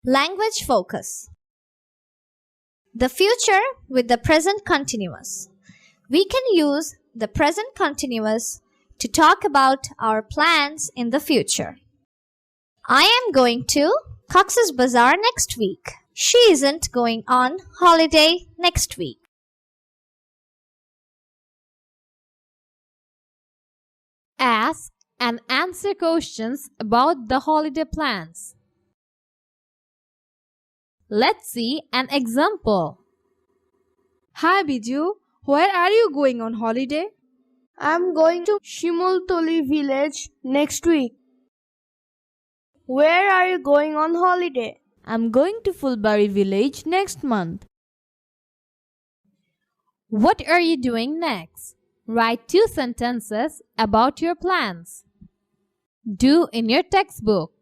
Language focus. The future with the present continuous. We can use the present continuous to talk about our plans in the future. I am going to Cox's Bazaar next week. She isn't going on holiday next week. Ask and answer questions about the holiday plans. Let's see an example. Hi Biju, where are you going on holiday? I'm going to Shimultoli village next week. Where are you going on holiday? I'm going to Fulbari village next month. What are you doing next? Write 2 sentences about your plans. Do in your textbook.